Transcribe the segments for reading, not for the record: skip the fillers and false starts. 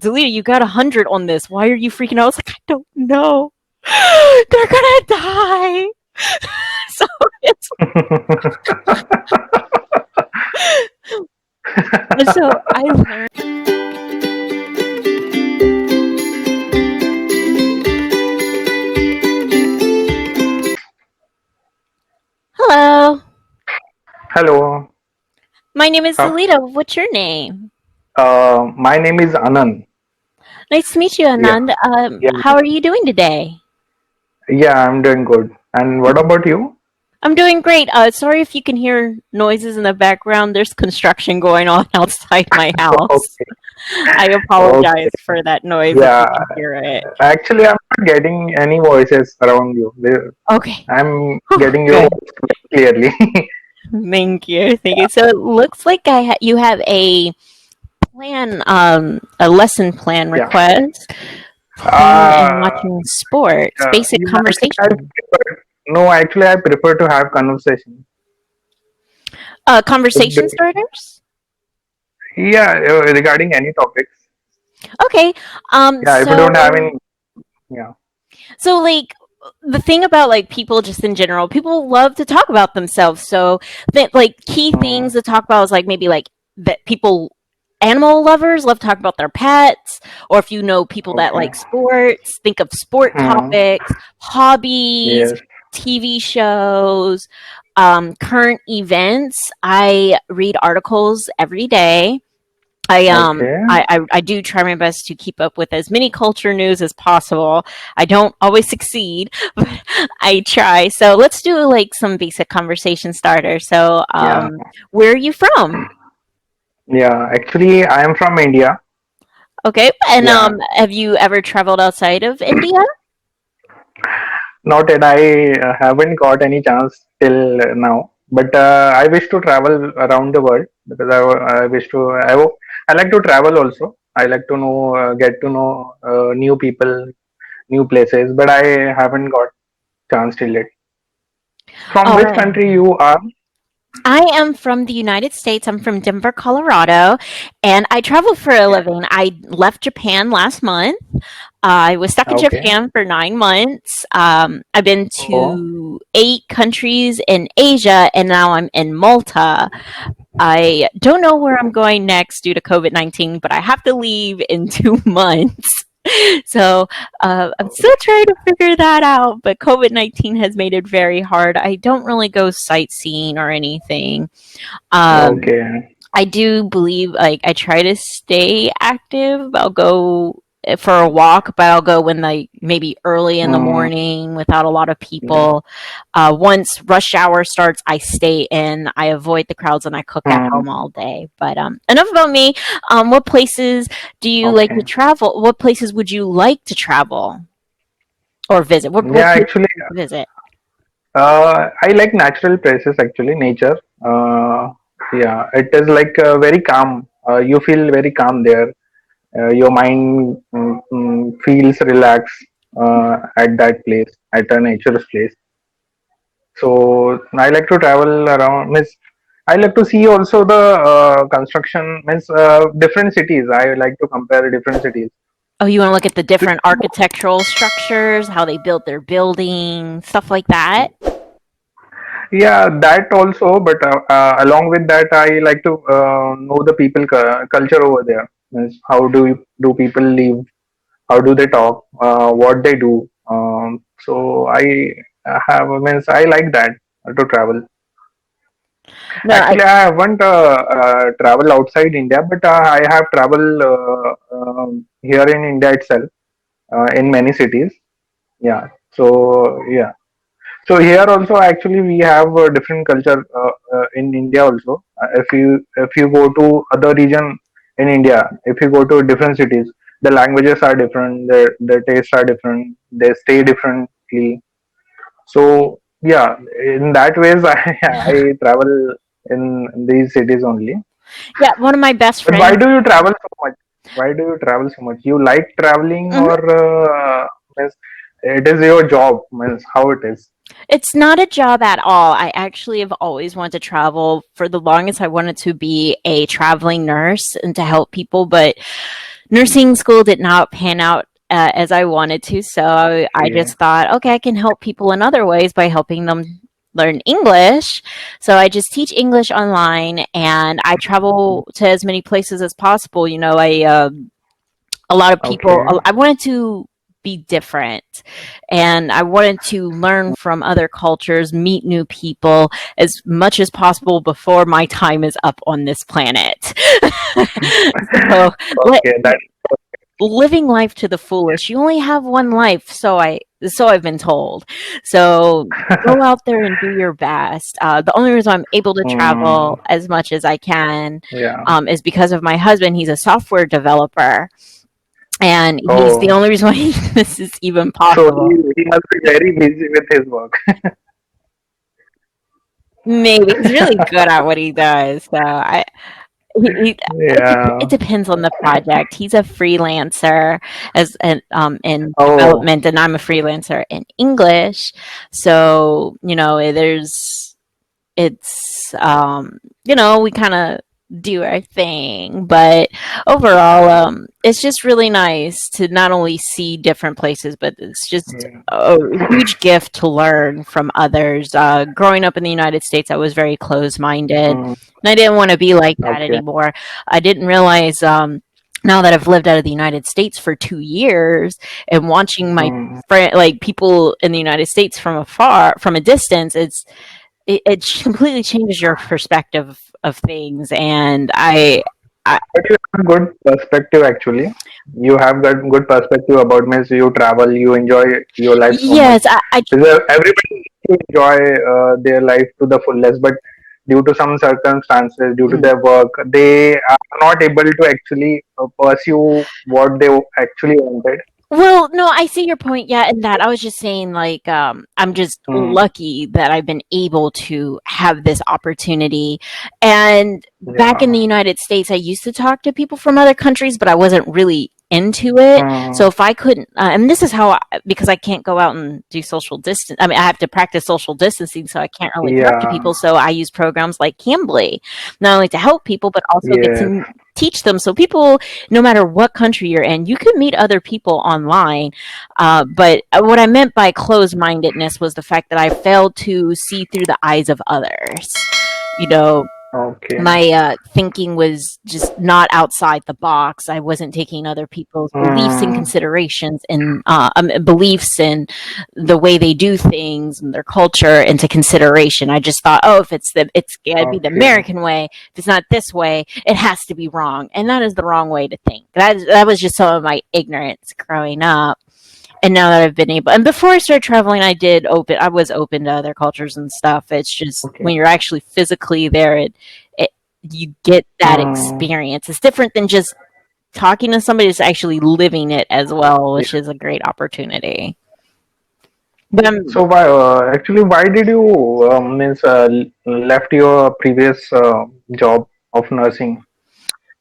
Zelita, you got 100 on this. Why are you freaking out? I was like, I don't know. They're gonna die. So it's so I learned. Hello, Hello. my name is Uh, Zelita. What's your name? my name is Anand. Nice to meet you, Yeah, Anand. yeah, How are you doing today? yeah. I'm doing good. And what about you? I'm doing great. Sorry if you can hear noises in the background. There's construction going on outside my house. Okay, I apologize okay. for that noise if Yeah. you can hear it. Actually, I'm not getting any voices around you. Okay. I'm Whew, getting your good. voice clearly. Thank you. Thank you. So it looks like you have a plan, a lesson plan Yeah. request, playing and Uh, watching sports, basic yeah. Actually, conversation. no. Actually, I prefer to have conversation. Conversation starters? Yeah, regarding any topics. Okay. Yeah, if you don't have any. Yeah. So like the thing about like people just in general, people love to talk about themselves. So that like key Mm, things to talk about is like maybe like that people animal lovers love to talk about their pets, or if you know people that okay. like sports, think of sport Hmm. topics, hobbies, Yes. TV shows, current events. I read articles every day. Okay. I do try my best to keep up with as many culture news as possible. I don't always succeed, but I try. So let's do like some basic conversation starter. So Yeah. where are you from? Yeah, actually, I am from India. Okay, and Yeah, have you ever traveled outside of India? not that I haven't got any chance till now, but I wish to travel around the world because I wish to. I like to travel also. I like to know, get to know new people, new places, but I haven't got chance till it. From All which right. country you are? I am from the United States. I'm from Denver, Colorado, and I travel for a Okay. living. I left Japan last month. I was stuck in Okay. Japan for 9 months. I've been Oh, to 8 countries in Asia, and now I'm in Malta. I don't know where I'm going next due to COVID-19, but I have to leave in 2 months. So I'm still trying to figure that out, but COVID-19 has made it very hard. I don't really go sightseeing or anything. Um, okay. I do believe like I try to stay active. I'll go for a walk, but I'll go when like maybe early in the Hmm. morning without a lot of Yeah. people. Once rush hour starts, I stay in. I avoid the crowds and I cook at Hmm. home all day. But enough about me. What places do you like to Okay. travel? What places would you like to travel or visit? What Yeah, places actually, would you visit? I like natural places actually, nature. Yeah, it is like very calm. You feel very calm there. Your mind feels relaxed at that place, at a nature's place. So I like to travel around. Means I like to see also the construction. Means different cities. I like to compare different cities. Oh, you want to look at the different architectural structures, how they built their buildings, stuff like that? Yeah, that also, but along with that, I like to know the people culture over there. Means how do people live? How do they talk? What they do? So I have means I like that to travel. No, I Actually, I haven't traveled outside India, but I have traveled here in India itself in many cities. Yeah. So yeah. So here also actually we have a different culture in India also. If you go to other region in India, if you go to different cities, the languages are different, the tastes are different, they stay differently. So yeah, in that ways I travel in these cities only. yeah, one of my best But why friends. do you travel so much? Why do you travel so much? You like traveling Mhm. or means it is your job? Means how it is? It's not a job at all. I actually have always wanted to travel. For the longest, I wanted to be a traveling nurse and to help people, but nursing school did not pan out as I wanted to. So I Okay. just thought, okay, I can help people in other ways by helping them learn English. So I just teach English online and I travel to as many places as possible. A lot of people, Okay. I wanted to be different and I wanted to learn from other cultures, meet new people as much as possible before my time is up on this planet. So let, Okay. That. living life to the fullest. You only have one life, so I've been told. So go out there and do your best. The only reason I'm able to Hmm. travel as much as I can Yeah. is because of my husband. He's a software developer, and he's the Oh. only reason why this is even So possible. he must be very busy with his work. Maybe he's really good at what he does. So it Yeah. depends on the project. He's a freelancer in Oh. development, and I'm a freelancer in English. So it's we kind of do our thing, but overall it's just really nice to not only see different places, but it's just Yeah. a huge gift to learn from others. Growing up in the United States, I was very closed-minded Hmm. and I didn't want to be like that Okay. anymore. I didn't realize now that I've lived out of the United States for 2 years and watching my Hmm. friend, like people in the United States from afar, from a distance, it completely changes your perspective of things. And I But you have a good perspective actually. You have got good perspective about means you travel, you enjoy your life so much. yes, I Because everybody needs to enjoy their life to the fullest, but due to some circumstances, due to their work, they are not able to actually pursue what they actually wanted. Well, no, I see your point. Yeah, and that I was just saying, like, I'm just Hmm. lucky that I've been able to have this opportunity. And back in Yeah. the United States, I used to talk to people from other countries, but I wasn't really into it. Hmm. So if I couldn't, and this is how, because I can't go out and do social distance. I mean, I have to practice social distancing, so I can't really talk to Yeah. people. So I use programs like Cambly, not only to help people, but also get Yes. to teach them. So people, no matter what country you're in, you can meet other people online. But what I meant by closed mindedness was the fact that I failed to see through the eyes of others. You know, Okay. my thinking was just not outside the box. I wasn't taking other people's beliefs and Hmm. considerations and beliefs and the way they do things and their culture into consideration. I just thought, oh, if it's gotta be the Okay. American way. If it's not this way, it has to be wrong, and that is the wrong way to think. That was just some of my ignorance growing up. And now that I've been able, and before I started traveling, I was open to other cultures and stuff. It's just Okay. when you're actually physically there, it you get that Hmm. experience. It's different than just talking to somebody that's actually living it as well, which is a great opportunity. But So why did you means left your previous job of nursing?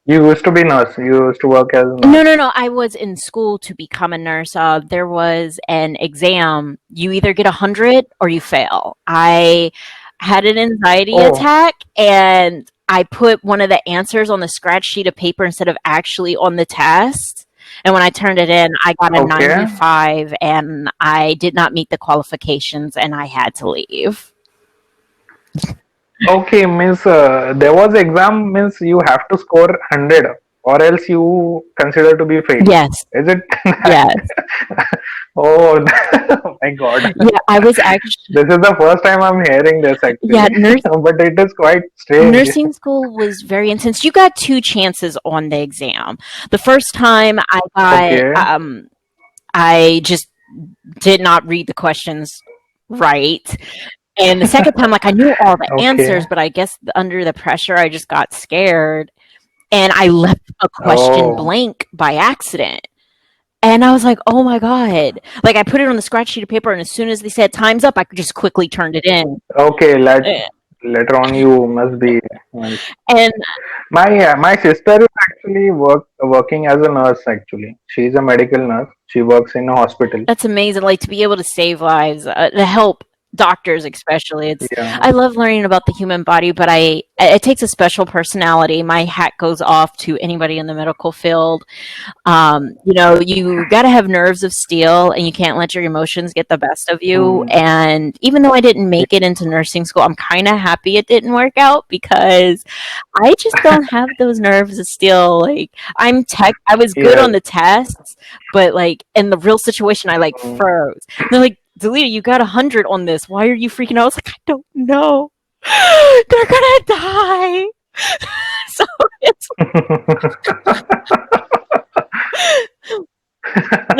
You used to be nurse. You used to work as a no, nurse. no, no. I was in school to become a nurse. There was an exam. You either get 100 or you fail. I had an anxiety Oh, attack and I put one of the answers on the scratch sheet of paper instead of actually on the test. And when I turned it in, I got a okay, 95 and I did not meet the qualifications and I had to leave. okay. Means there was exam. Means you have to score 100, or else you consider to be failed. Yes, Is it? yes. Oh, oh my God! Yeah, I was actually, This is the first time I'm hearing this yeah, actually, but it is quite strange. nursing school was very intense. You got two chances on the exam. The first time Okay, I just did not read the questions right. And the second time, like I knew all the okay. answers, but I guess under the pressure, I just got scared and I left a question Oh, blank by accident. And I was like, oh my God. Like I put it on the scratch sheet of paper, and as soon as they said time's up, I just quickly turned it in. okay. Eh, Later on you must be. And My sister is actually working as a nurse. Actually, she is a medical nurse. She works in a hospital. that's amazing. Like to be able to save lives, to help. doctors especially. It's yeah. I love learning about the human body, but I it takes a special personality. My hat goes off to anybody in the medical field. You know, you got to have nerves of steel and you can't let your emotions get the best of you. Mm, And even though I didn't make it into nursing school, I'm kind of happy it didn't work out because I just don't have those nerves of steel. Like, I was good yes. on the tests, but like in the real situation, I like Mm. froze. And they're like, Delia, you got 100 on this. Why are you freaking out? I was like, I don't know. They're gonna die. So it's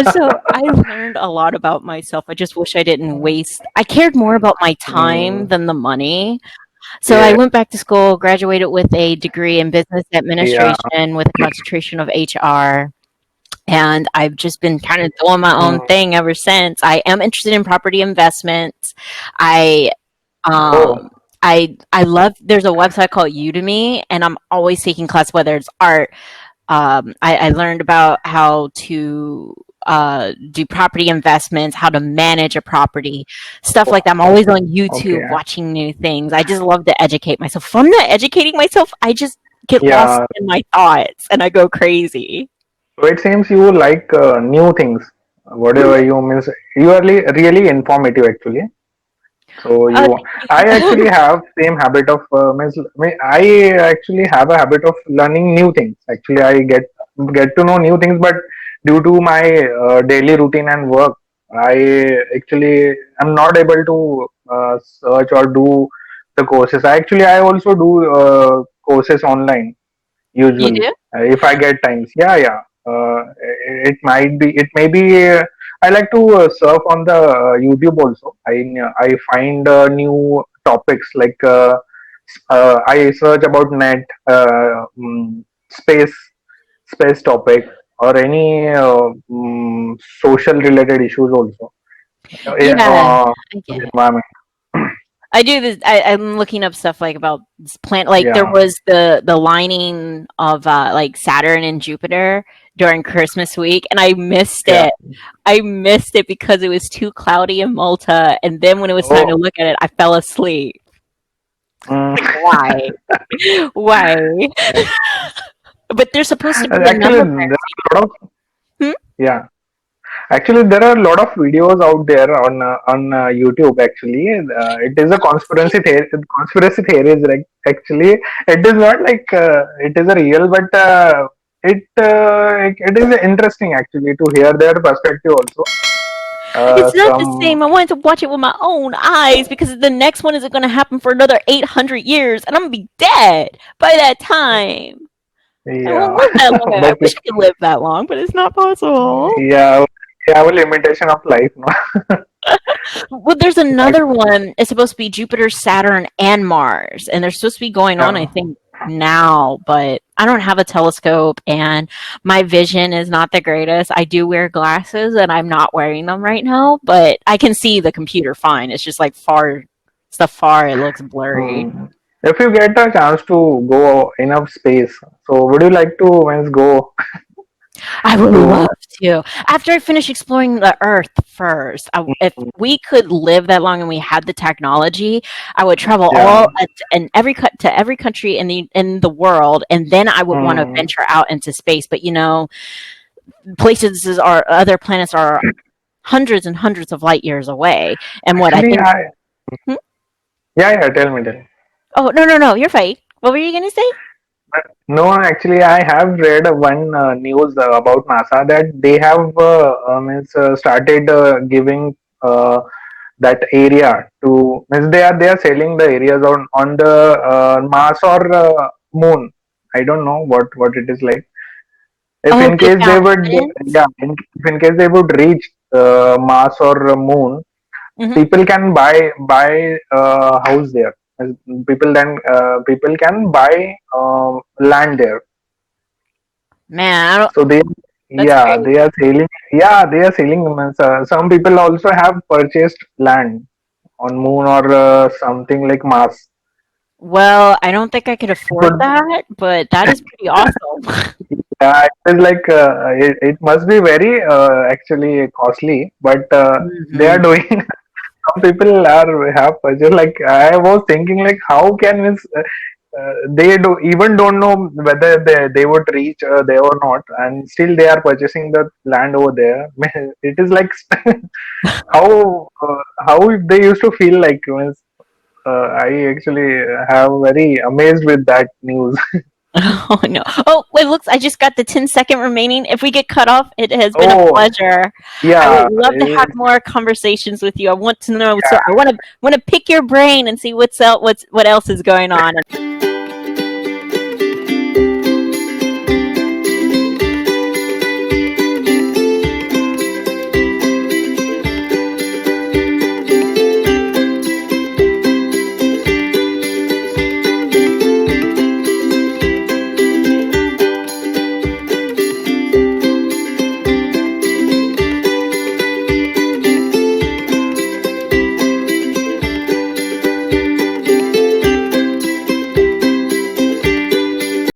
so I learned a lot about myself. I just wish I didn't waste. I cared more about my time Mm, than the money. So I yeah, went back to school, graduated with a degree in business yeah. administration with a concentration of HR. And I've just been kind of doing my own Mm. thing ever since. I am interested in property investments. I Oh, um I love there's a website called Udemy and I'm always taking class whether it's art. I learned about how to do property investments, how to manage a property, stuff like that. I'm always on YouTube okay. watching new things. I just love to educate myself. If I'm not educating myself, I just get lost Yeah. in my thoughts and I go crazy. So it seems you like new things. Whatever you means, you are really informative actually. So Uh, I actually have same habit of I actually have a habit of learning new things. Actually, I get to know new things, but due to my daily routine and work, I actually am not able to search or do the courses. I also do courses online you usually do? if I get times. Yeah, yeah. It might be. It may be. I like to surf on the YouTube also. I find new topics like I search about net space topic or any social related issues also. Yeah, I The get it. environment. I do this. I'm looking up stuff like about this plant. Like there Yeah, was the lining of like Saturn and Jupiter during Christmas week, and I missed yeah. it. I missed it because it was too cloudy in Malta, and then when it was time to Oh, look at it, I fell asleep. mm. Like why? Why? But there's supposed to be Actually, another there Pharisee. are a lot of Hmm? yeah. Actually, there are a lot of videos out there on YouTube. Actually, it is a conspiracy theories. Like actually, it is not like it is a real, but it is interesting actually to hear their perspective also. It's not the Some same. I wanted to watch it with my own eyes because the next one isn't going to happen for another 800 years, and I'm going to be dead by that time. I won't yeah, live that long. I but wish I could live that long, but it's not possible. yeah, we have a limitation of life, no? Well, there's Like, another one. It's supposed to be Jupiter, Saturn, and Mars, and they're supposed to be going on, I yeah. think, now, but I don't have a telescope and my vision is not the greatest. I do wear glasses and I'm not wearing them right now, but I can see the computer fine. It's just like far stuff far, it looks blurry. Hmm. If you get a chance to go enough space, so would you like to once go I would to? love to. After I finish exploring the Earth first, if we could live that long and we had the technology, I would travel Yeah. and to every country in the world, and then I would want to Hmm. venture out into space. But you know, other planets are hundreds and hundreds of light years away. And what I Actually, think. I Hmm? yeah, tell me, tell me. Oh no, no, no! You're fine. What were you gonna say? No, actually, I have read one news about NASA that they have started giving that area to means they are selling the areas on the Mars or Moon. I don't know what it is like. If Oh, in they case they found would, evidence. yeah, if in case they would reach Mars or Moon, Hmm. people can buy house there. As people can buy land there. Man, I don't, So that's great. they are selling. Yeah, they are selling. Means, some people also have purchased land on Moon or something like Mars. Well, I don't think I could It afford would, that, but that is pretty awesome. yeah, it is like it must be very actually costly, but they are Hmm. doing. some people are have purchased. Like I was thinking, like how can this, they do even don't know whether they would reach there or not, and still they are purchasing the land over there. It is like how they used to feel like. Means, I actually have very amazed with that news. Oh no. Oh, it looks I just got the 10-second remaining. If we get cut off, it has been a Oh pleasure. I would yeah, love to have more conversations with you. I want to know, so I want to pick your brain and see what else is going on.